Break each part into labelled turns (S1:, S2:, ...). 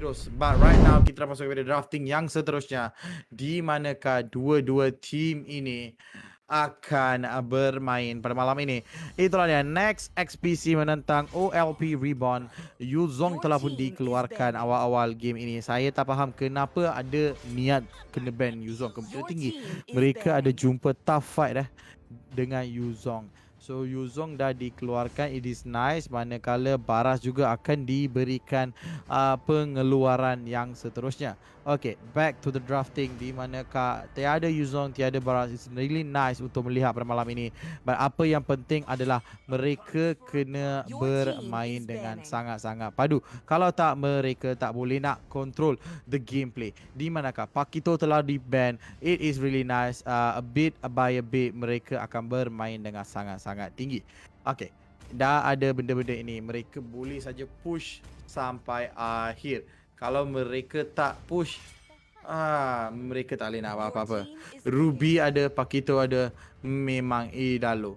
S1: heroes. But right now kita dah masuk kepada drafting yang seterusnya, di manakah dua-dua team ini akan bermain pada malam ini. Itulah dia, Next XPC menentang OLP Reborn. Yuzong telah pun dikeluarkan awal-awal game ini. Saya tak faham kenapa ada niat kena ban Yuzong. Kemungkinan tinggi mereka ada jumpa tough fight dengan Yuzong. So Yuzong dah dikeluarkan, it is nice. Manakala Baras juga akan diberikan pengeluaran yang seterusnya. Okay, back to the drafting, di manakah tiada Yuzong, tiada Baras. It's really nice untuk melihat pada malam ini. But apa yang penting adalah mereka kena bermain dengan sangat-sangat padu. Kalau tak, mereka tak boleh nak control the gameplay. Di manakah Pakito telah di ban, it is really nice. A bit by a bit mereka akan bermain dengan sangat-sangat tinggi. Okay, dah ada benda-benda ini, mereka boleh saja push sampai akhir. Kalau mereka tak push, mereka tak boleh nak apa-apa. Ruby ada, Pakito ada, memang idola.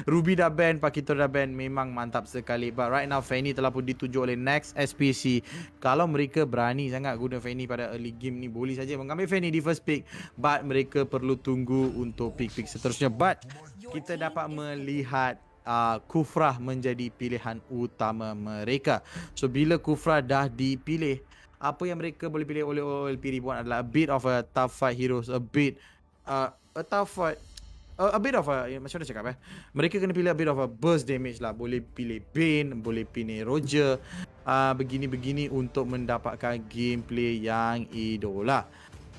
S1: Ruby dah ban, Pakito dah ban, memang mantap sekali. But right now Fanny telah pun ditunjuk oleh Next SPC. Kalau mereka berani sangat guna Fanny pada early game ni, boleh saja mengambil Fanny di first pick. But mereka perlu tunggu untuk pick-pick seterusnya. But kita dapat melihat Kufrah menjadi pilihan utama mereka. So bila Kufrah dah dipilih, apa yang mereka boleh pilih oleh OLP Reborn adalah a bit of a tough fight heroes, a bit a tough fight, a bit of a, macam mana cakap mereka kena pilih a bit of a burst damage lah. Boleh pilih Bane, boleh pilih Roger, begini-begini untuk mendapatkan gameplay yang idola.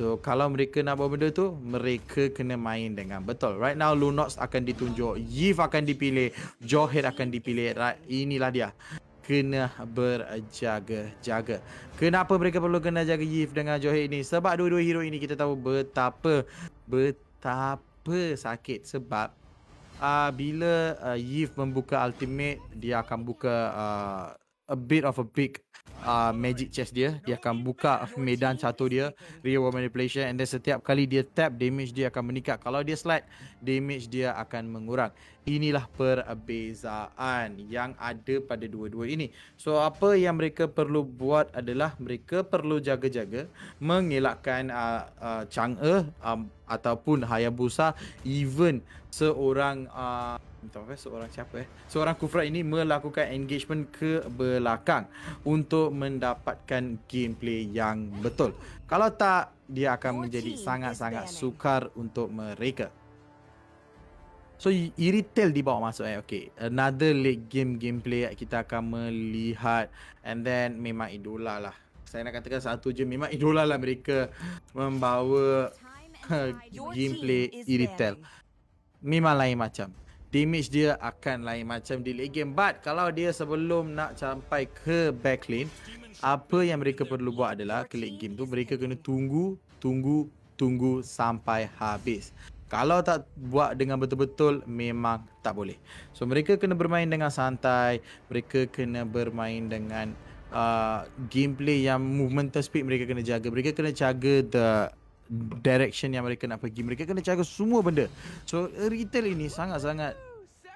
S1: So kalau mereka nak buat benda tu, mereka kena main dengan betul. Right now Lunox akan ditunjuk, Yves akan dipilih, Johead akan dipilih. Right, inilah dia, kena berjaga-jaga. Kenapa mereka perlu kena jaga Yves dengan Johead ini? Sebab dua-dua hero ini kita tahu betapa sakit. Sebab bila Yves membuka ultimate, dia akan buka a bit of a big magic chest dia akan buka medan satu dia, real world manipulation, and then setiap kali dia tap, damage dia akan meningkat. Kalau dia slide, damage dia akan mengurang. Inilah perbezaan yang ada pada dua-dua ini. So apa yang mereka perlu buat adalah mereka perlu jaga-jaga mengelakkan Chang'e ataupun Hayabusa, even seorang seorang Kufra ini melakukan engagement ke belakang untuk mendapatkan gameplay yang betul. Kalau tak, dia akan menjadi sangat-sangat sukar untuk mereka. So Iritel dibawa masuk okay. Another late game gameplay kita akan melihat, and then memang idola lah. Saya nak katakan satu je, memang idola lah mereka membawa gameplay Iritel. Memang lain macam. Damage dia akan lain macam di late game. But kalau dia sebelum nak sampai ke backlane, apa yang mereka perlu buat adalah ke late game tu mereka kena tunggu sampai habis. Kalau tak buat dengan betul-betul, memang tak boleh. So mereka kena bermain dengan santai, mereka kena bermain dengan gameplay yang movement speed mereka kena jaga. Mereka kena jaga the direction yang mereka nak pergi. Mereka kena jaga semua benda. So retail ini sangat-sangat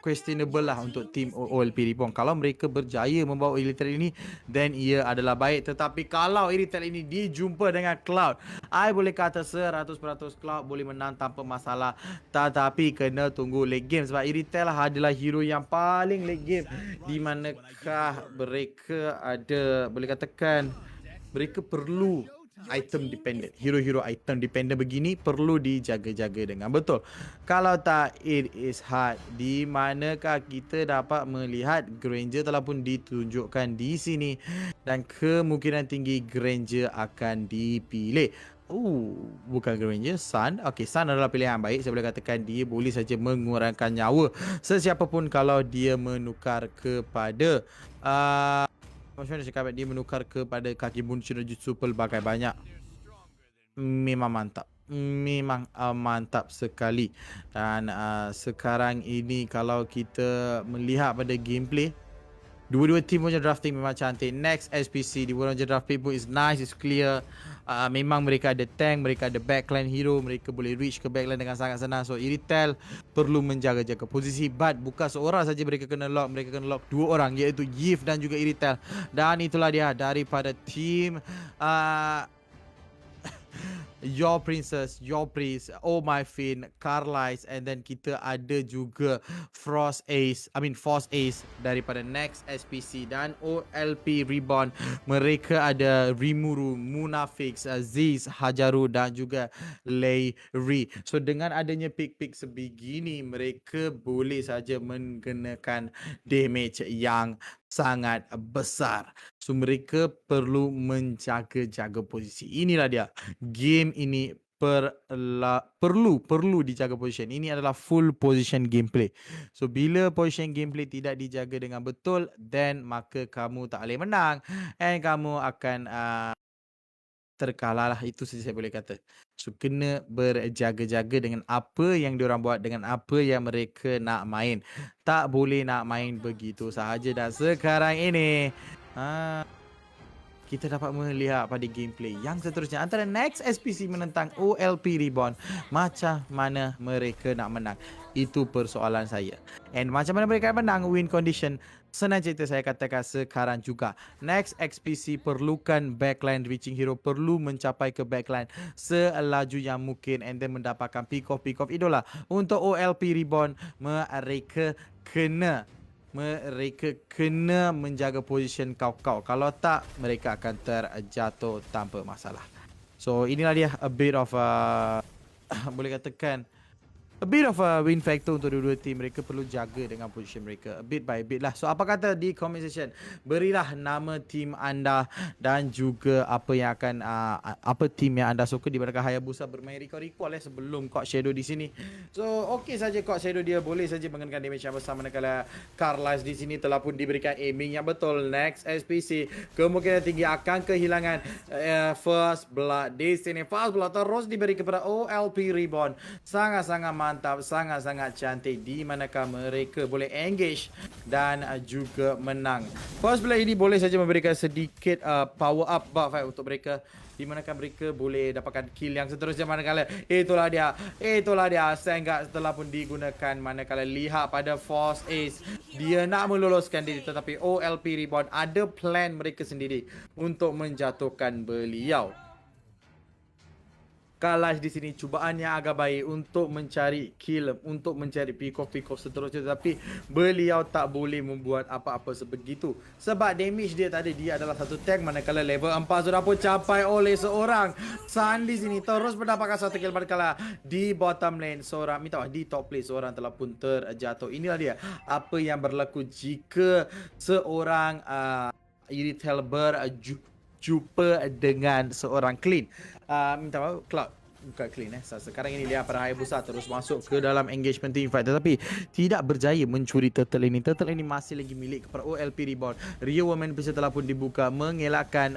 S1: questionable lah untuk tim OLP Reborn. Kalau mereka berjaya membawa Iritel ini, then ia adalah baik. Tetapi kalau Iritel ini dijumpa dengan Cloud, I boleh kata 100% Cloud boleh menang tanpa masalah. Tetapi kena tunggu late game, sebab Iritel adalah hero yang paling late game, di manakah mereka ada, boleh katakan mereka perlu item dependent. Hero-hero item dependent begini perlu dijaga-jaga dengan betul. Kalau tak, it is hard. Di manakah kita dapat melihat Granger telah pun ditunjukkan di sini, dan kemungkinan tinggi Granger akan dipilih. Bukan Granger, Sun. Okay, Sun adalah pilihan baik. Saya boleh katakan dia boleh saja mengurangkan nyawa sesiapa pun kalau dia menukar kepada macam mana cakap, dia menukar kepada kaki Bunshu no Jutsu pelbagai banyak. Memang mantap. Memang mantap sekali. Dan sekarang ini kalau kita melihat pada gameplay, Dua-dua team punya drafting memang cantik. Next SPC, di punya drafting pun is nice, is clear. Memang mereka ada tank, mereka ada backline hero, mereka boleh reach ke backline dengan sangat senang. So Iritel perlu menjaga-jaga posisi, but bukan seorang saja mereka kena lock dua orang, iaitu Yif dan juga Iritel. Dan itulah dia daripada team Your Princess, Your Priest, Oh My Fin, Carlisle, and then kita ada juga Force Ace daripada Next SPC dan OLP Reborn. Mereka ada Rimuru, Munafix, Aziz, Hajaru dan juga Layri. So dengan adanya pick-pick sebegini, mereka boleh saja mengenakan damage yang sangat besar. So mereka perlu menjaga-jaga posisi. Inilah dia. Game ini perlu dijaga position. Ini adalah full position gameplay. So bila position gameplay tidak dijaga dengan betul, then maka kamu tak boleh menang and kamu akan terkalah lah. Itu saja saya boleh kata. So kena berjaga-jaga dengan apa yang diorang buat, dengan apa yang mereka nak main. Tak boleh nak main begitu sahaja. Dan sekarang ini kita dapat melihat pada gameplay yang seterusnya antara Next SPC menentang OLP Reborn. Macam mana mereka nak menang? Itu persoalan saya. And macam mana mereka menang win condition? Senang cerita saya katakan sekarang juga. Next SPC perlukan backline reaching hero, perlu mencapai ke backline selaju yang mungkin and then mendapatkan pick off idola. Untuk OLP Reborn, mereka kena menjaga position kau-kau. Kalau tak, mereka akan terjatuh tanpa masalah. So inilah dia a bit of boleh katakan a bit of a win factor untuk dua-dua team. Mereka perlu jaga dengan position mereka a bit by bit lah. So apa kata di comment section? Berilah nama team anda dan juga apa yang akan apa team yang anda suka. Di manakah Hayabusa bermain recall sebelum Court Shadow di sini. So okey saja Court Shadow, dia boleh saja mengenakan damage yang besar, manakala Carlisle di sini telah pun diberikan aiming yang betul. Next SPC kemungkinan tinggi akan kehilangan first blood di sini. First blood terus diberi kepada OLP Reborn. Sangat-sangat mantap, sangat-sangat cantik di manakah mereka boleh engage dan juga menang. First blood ini boleh saja memberikan sedikit power up buff untuk mereka, di manakah mereka boleh dapatkan kill yang seterusnya. Manakala itulah dia Sengat telah pun digunakan. Manakala lihat pada Force Ace, dia nak meloloskan diri, tetapi OLP Reborn ada plan mereka sendiri untuk menjatuhkan beliau. Carlisle di sini cubaan yang agak baik untuk mencari kill, untuk mencari pick off seterusnya, tetapi beliau tak boleh membuat apa-apa sebegitu sebab damage dia tadi, dia adalah satu tank. Manakala level 4 sudah pun capai oleh seorang Sun di sini, terus mendapatkan satu kill. Manakala di bottom lane di top lane seorang telah pun terjatuh. Inilah dia apa yang berlaku jika seorang Iritel berjumpa dengan seorang Clean. Minta maaf, Cloud bukan Clean sekarang ini lihat para Hayabusa terus masuk ke dalam engagement team fight, tetapi tidak berjaya mencuri turtle ini. Turtle ini masih lagi milik kepada OLP Reborn. Rio Woman Pistol telah pun dibuka mengelakkan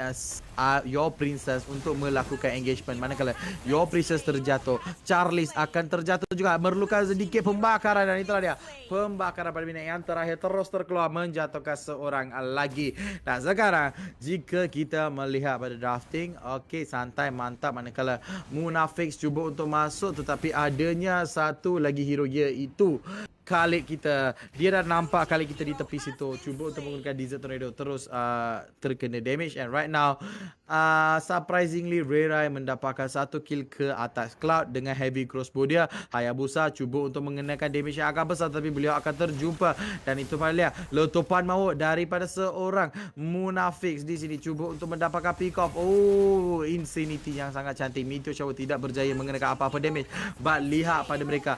S1: Your Princess untuk melakukan engagement. Manakala Your Princess terjatuh, Charles akan terjatuh juga, memerlukan sedikit pembakaran, dan itulah dia pembakaran pada minit yang terakhir terus terkeluar menjatuhkan seorang lagi. Dan sekarang jika kita melihat pada drafting, okey, santai, mantap. Manakala Munafix cuba untuk masuk, tetapi adanya satu lagi hero, iaitu Khalid kita. Dia dah nampak Khalid kita di tepi situ, cuba untuk menggunakan Desert Tornado, terus terkena damage. And right now surprisingly Ray mendapatkan satu kill ke atas Cloud dengan heavy crossbow dia. Hayabusa cuba untuk mengenakan damage yang agak besar, tapi beliau akan terjumpa. Dan itu pada lihat letupan maut daripada seorang Munafix di sini, cuba untuk mendapatkan pick off. Oh, Insanity yang sangat cantik. Meteor Shower tidak berjaya mengenakan apa-apa damage, but lihat pada mereka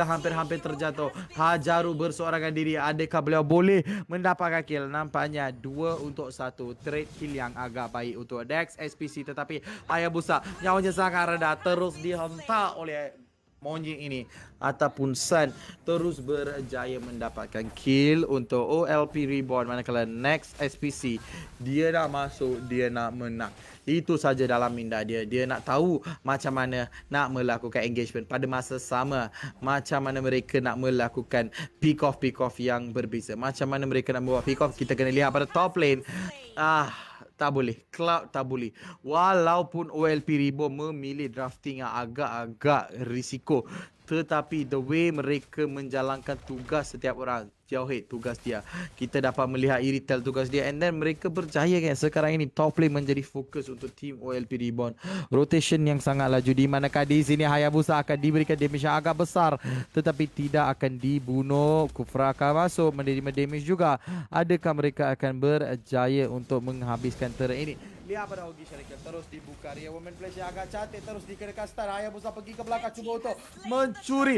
S1: hampir-hampir terjatuh. Hajaru berseorangan diri, adakah beliau boleh mendapatkan kill? Nampaknya 2-1 trade kill yang agak baik untuk Dex SPC, tetapi Hayabusa nyawanya sangat rendah, terus dihentak oleh monyet ini ataupun Sun terus berjaya mendapatkan kill untuk OLP Reborn, manakala next SPC dia nak masuk, dia nak menang. Itu saja dalam minda dia. Dia nak tahu macam mana nak melakukan engagement pada masa sama, macam mana mereka nak melakukan pick off yang berbeza, macam mana mereka nak buat pick off. Kita kena lihat pada top lane. Tak boleh. Cloud tak boleh. Walaupun OLP Reborn memilih drafting yang agak-agak risiko, tetapi the way mereka menjalankan tugas setiap orang, Jauhid tugas dia, kita dapat melihat Iritel tugas dia, and then mereka berjaya kan. Sekarang ini top lane menjadi fokus untuk tim OLP Reborn. Rotation yang sangat laju, di manakah di sini Hayabusa akan diberikan damage yang agak besar tetapi tidak akan dibunuh. Kufra akan masuk menerima damage juga. Adakah mereka akan berjaya untuk menghabiskan turret ini? Lihat pada Ogi Syarikat terus dibuka. Ria Woman Flash yang agak cantik terus dikenakan stun. Hayabusa pergi ke belakang cuba untuk mencuri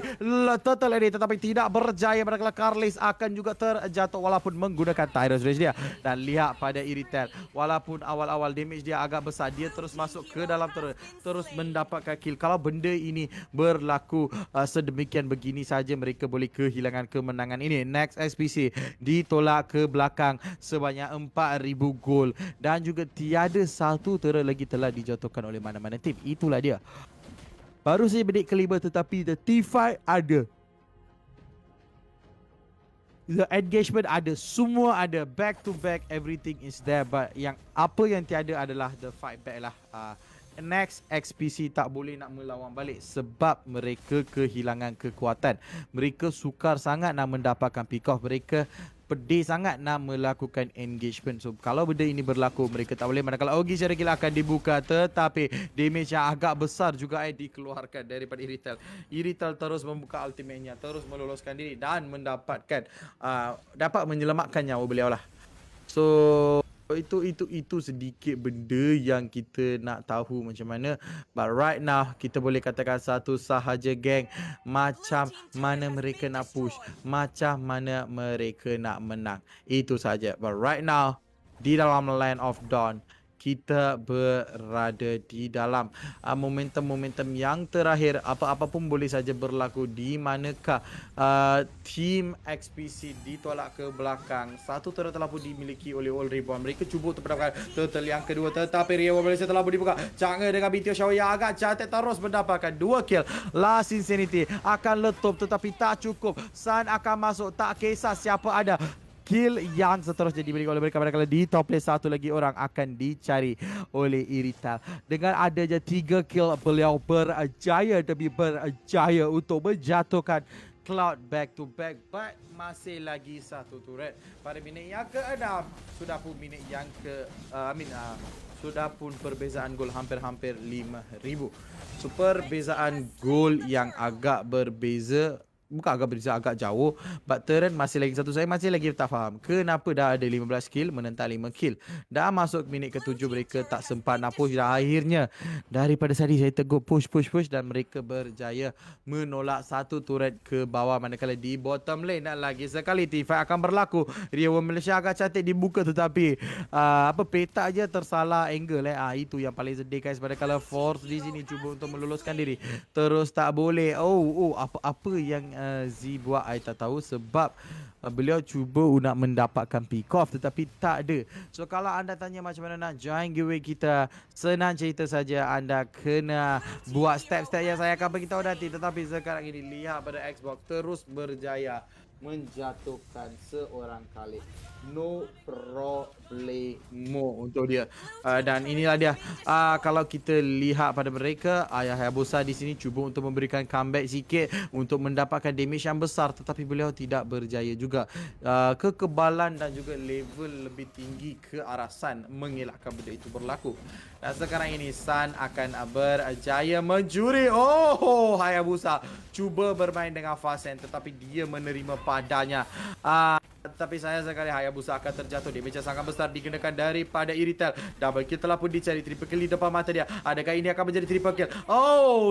S1: turtle ini tetapi tidak berjaya. Manakala Karlis akan juga terjatuh walaupun menggunakan Tyrus Rage dia. Dan lihat pada Iritel, walaupun awal-awal damage dia agak besar, dia terus masuk ke dalam turret, terus mendapatkan kill. Kalau benda ini berlaku sedemikian begini saja, mereka boleh kehilangan kemenangan ini. Next SPC ditolak ke belakang sebanyak 4,000 gol dan juga tiada satu turret lagi telah dijatuhkan oleh mana-mana tim. Itulah dia. Baru saja menit kelima tetapi the T5 ada. The engagement ada, semua ada, back to back, everything is there. But yang tiada adalah the fight back lah. Next XPC tak boleh nak melawan balik sebab mereka kehilangan kekuatan. Mereka sukar sangat nak mendapatkan pick off. Mereka pedih sangat nak melakukan engagement. So kalau benda ini berlaku, mereka tak boleh. Manakala Ogi Syarikat akan dibuka tetapi damage yang agak besar juga dikeluarkan daripada Iritel. Iritel terus membuka ultimate-nya, terus meloloskan diri dan mendapatkan dapat menyelamatkan nyawa beliau lah. So itu sedikit benda yang kita nak tahu macam mana. But right now kita boleh katakan satu sahaja geng, macam mana mereka nak push, macam mana mereka nak menang. Itu saja. But right now di dalam Land of Dawn, kita berada di dalam momentum-momentum yang terakhir. Apa-apa pun boleh saja berlaku. Di manakah tim XPC ditolak ke belakang. Satu turret telah pun dimiliki oleh All Reborn. Mereka cuba untuk mendapatkan turtle yang kedua tetapi Ria Malaysia telah pun dibuka. Jangan dengan Meteor Shower yang agak cantik terus mendapatkan 2 kill. Last Insanity akan letup tetapi tak cukup. Sun akan masuk, tak kisah siapa ada. Kill yang seterusnya dimiliki oleh mereka. Manakala di top lane satu lagi orang akan dicari oleh Irital. Dengan adanya 3 kill, beliau berjaya demi berjaya untuk menjatuhkan Cloud back to back. But masih lagi satu turret. Pada minit yang ke-6 sudah pun minit yang sudah pun perbezaan gol hampir-hampir 5,000. So perbezaan gol yang agak berbeza. Bukan agak berbeza, agak jauh. But turret masih lagi satu. Saya masih lagi tak faham kenapa dah ada 15 kill menentang 5 kill. Dah masuk minit ke-7 mereka tak sempat nak push. Dan akhirnya daripada tadi saya tegur push dan mereka berjaya menolak satu turret ke bawah. Manakala di bottom lane nak lagi sekali T5 akan berlaku. Ria Malaysia agak cantik dibuka tetapi peta aja tersalah angle. Itu yang paling sedih guys. Manakala Force di sini cuba untuk meloloskan diri, terus tak boleh. Apa yang Z buat I tak tahu sebab beliau cuba nak mendapatkan pick off tetapi tak ada. So kalau anda tanya macam mana nak join giveaway kita, senang cerita saja, anda kena buat step-step yang saya akan beritahu nanti. Tetapi sekarang ini lihat pada Xbox terus berjaya menjatuhkan seorang kali. No problemo untuk dia. Dan inilah dia. Kalau kita lihat pada mereka, Hayabusa di sini cuba untuk memberikan comeback sikit untuk mendapatkan damage yang besar tetapi beliau tidak berjaya juga. Kekebalan dan juga level lebih tinggi ke arah Sun mengelakkan benda itu berlaku. Dan sekarang ini Sun akan berjaya mencuri. Hayabusa cuba bermain dengan Fasen tetapi dia menerima padanya. Tapi sayang sekali Hayabusa akan terjatuh. Damage yang sangat besar dikenakan daripada Iritel. Double kill telah pun dicari. Triple kill di depan mata dia. Adakah ini akan menjadi triple kill?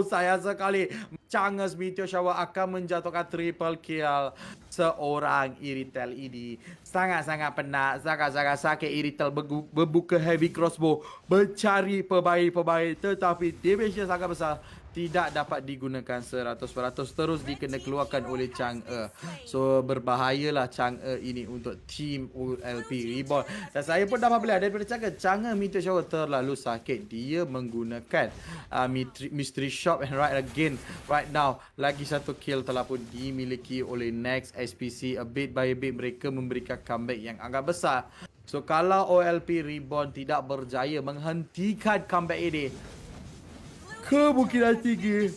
S1: Sayang sekali. Changes Meteor Shower akan menjatuhkan triple kill. seorang Iritel ini sangat-sangat penat, sangat-sangat sakit. Iritel berbuka heavy crossbow, mencari pemain-pemain, tetapi damage-nya sangat besar, tidak dapat digunakan 100%, terus dikena keluarkan oleh Chang'e. So berbahayalah Chang'e ini untuk team OLP Reborn. Dan saya pun dapat belajar daripada Chang'e Meteor Shower terlalu sakit. Dia menggunakan Mystery Shop and right again. Right now lagi satu kill telah pun dimiliki oleh Next SPC. A bit by a bit mereka memberikan comeback yang agak besar. So kalau OLP Reborn tidak berjaya menghentikan comeback ini, kemungkinan tinggi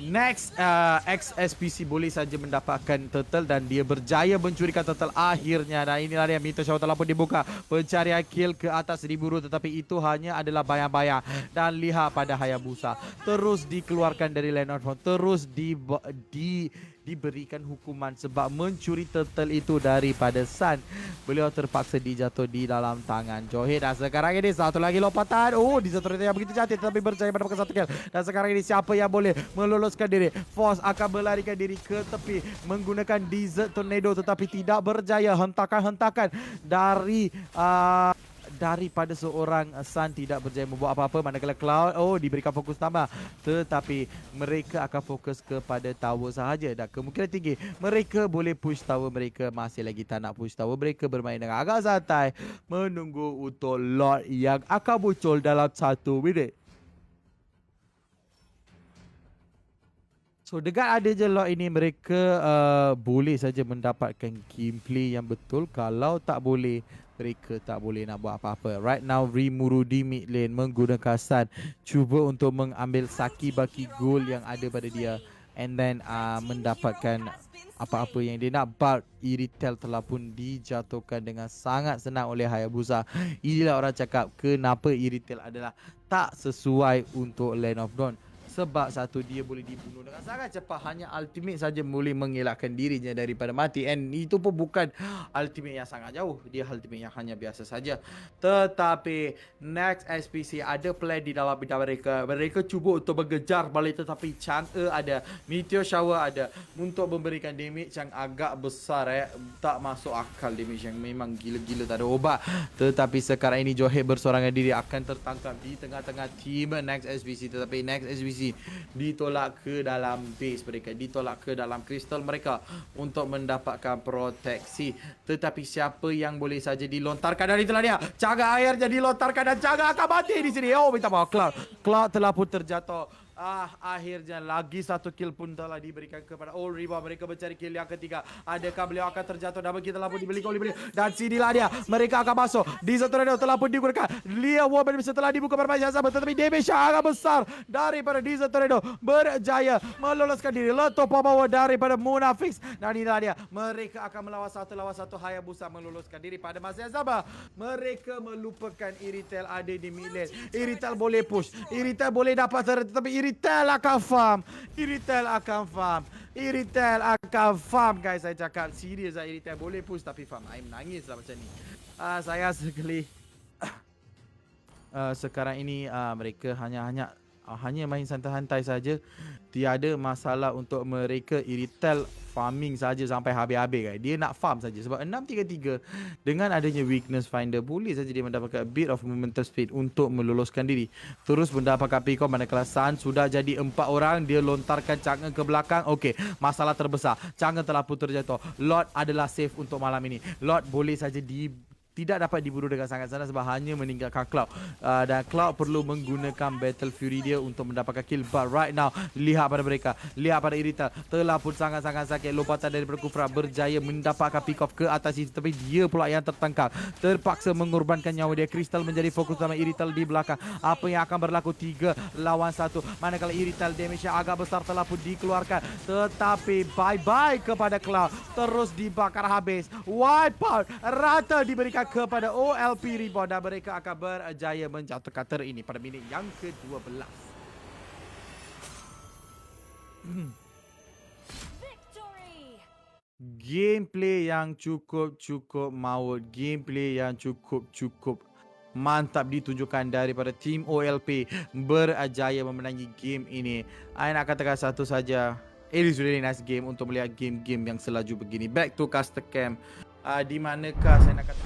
S1: Next XSPC boleh saja mendapatkan turtle dan dia berjaya mencurikan turtle akhirnya. Dan inilah dia, Meteor Shower telah pun dibuka. Pencarian kill ke atas 1000 ru, tetapi itu hanya adalah bayang-bayang. Dan lihat pada Hayabusa terus dikeluarkan dari lane of front, terus diberikan hukuman sebab mencuri turtle itu daripada Sun. Beliau terpaksa dijatuh di dalam tangan Johid. Dan sekarang ini satu lagi lompatan. Oh, di satu yang begitu cantik tetapi berjaya mendapatkan satu kill. Dan sekarang ini siapa yang boleh meloloskan diri? Force akan melarikan diri ke tepi menggunakan Desert Tornado, tetapi tidak berjaya. Hentakan daripada seorang Sun tidak berjaya membuat apa-apa. Manakala Cloud diberikan fokus tambah, tetapi mereka akan fokus kepada tower sahaja. Dan kemungkinan tinggi mereka boleh push tower. Mereka masih lagi tak nak push tower. Mereka bermain dengan agak santai, menunggu untuk Lord yang akan muncul dalam 1 minit. So dengan adanya Lord ini, mereka boleh saja mendapatkan gameplay yang betul. Kalau tak boleh, mereka tak boleh nak buat apa-apa. Right now Rimuru di mid lane menggunakan Sun, cuba untuk mengambil Saki Baki gold yang ada pada dia, and then mendapatkan apa-apa yang dia nak. But Iritel telah pun dijatuhkan dengan sangat senang oleh Hayabusa. Inilah orang cakap kenapa Iritel adalah tak sesuai untuk Land of Dawn. Sebab satu, dia boleh dibunuh dengan sangat cepat. Hanya ultimate saja boleh mengelakkan dirinya daripada mati. And itu pun bukan ultimate yang sangat jauh. Dia ultimate yang hanya biasa saja. Tetapi Next SPC ada plan di dalam bidang mereka. Mereka cuba untuk mengejar balik, tetapi Chang'e ada, Meteor Shower ada untuk memberikan damage yang agak besar. Tak masuk akal damage yang memang gila-gila, tak ada obat. Tetapi sekarang ini Johid bersorangan diri akan tertangkap di tengah-tengah team Next SPC. Tetapi Next SPC ditolak ke dalam base mereka, ditolak ke dalam kristal mereka untuk mendapatkan proteksi. Tetapi siapa yang boleh saja dilontarkan, dan itulah dia, Chang'e akhirnya dilontarkan dan Chang'e akan mati di sini. Oh, minta maaf, Cloud telah pun terjatuh. Akhirnya lagi satu kill pun telah diberikan kepada Old Reborn. Mereka mencari kill yang ketiga. Adakah beliau akan terjatuh? Dan begitu telah pun dibeli oleh beliau. Dan sinilah dia, mereka akan masuk. Desert Tornado telah pun digunakan. Lia Woman setelah dibuka bermain yang sama, tetapi damage sangat besar daripada Desert Tornado berjaya meloloskan diri. Letup power daripada Munafix. Dan inilah dia, mereka akan melawan satu Hayabusa meloloskan diri. Pada masa yang sama, mereka melupakan Iritel ada di mid lane. Iritel boleh push, Iritel boleh dapat, tetapi Iritel akan farm. Iritel akan farm, guys. Saya cakap serius lah, Iritel boleh push tapi farm. I menangis lah macam ni. Saya sekali sekarang ini mereka hanya main santai-santai saja. Tiada masalah untuk mereka. Iritel farming saja sampai habis-habis, guys. Dia nak farm saja sebab 6-3-3 dengan adanya weakness finder boleh saja dia mendapatkan a bit of momentum speed untuk meloloskan diri. Terus mendapatkan pick off. Manakala Sun sudah jadi 4 orang, dia lontarkan Chang'e ke belakang. Okey, masalah terbesar, Chang'e telah pun terjatuh. Lord adalah safe untuk malam ini. Lord boleh saja tidak dapat diburu dengan sangat senang sebab hanya meninggalkan Cloud. Dan Cloud perlu menggunakan Battle Fury dia untuk mendapatkan kill. But right now, lihat pada mereka, lihat pada Iritel, telah pun sangat-sangat sakit. Lompatan daripada Kufra berjaya mendapatkan pick off ke atas itu, tapi dia pula yang tertangkap, terpaksa mengorbankan nyawa dia. Crystal menjadi fokus utama Iritel di belakang. Apa yang akan berlaku? 3 lawan 1. Manakala Iritel damage yang agak besar telah pun dikeluarkan, tetapi bye-bye kepada Cloud. Terus dibakar habis. Wipe out rata diberikan kepada OLP Reborn dan mereka akan berjaya menjatuhkan ter ini pada minit yang ke-12. Gameplay yang cukup maut, gameplay yang cukup mantap ditunjukkan daripada tim OLP, berjaya memenangi game ini. Saya nak katakan satu saja, it is really nice game untuk melihat game-game yang selaju begini. Back to Custom Camp. Di manakah saya nak kata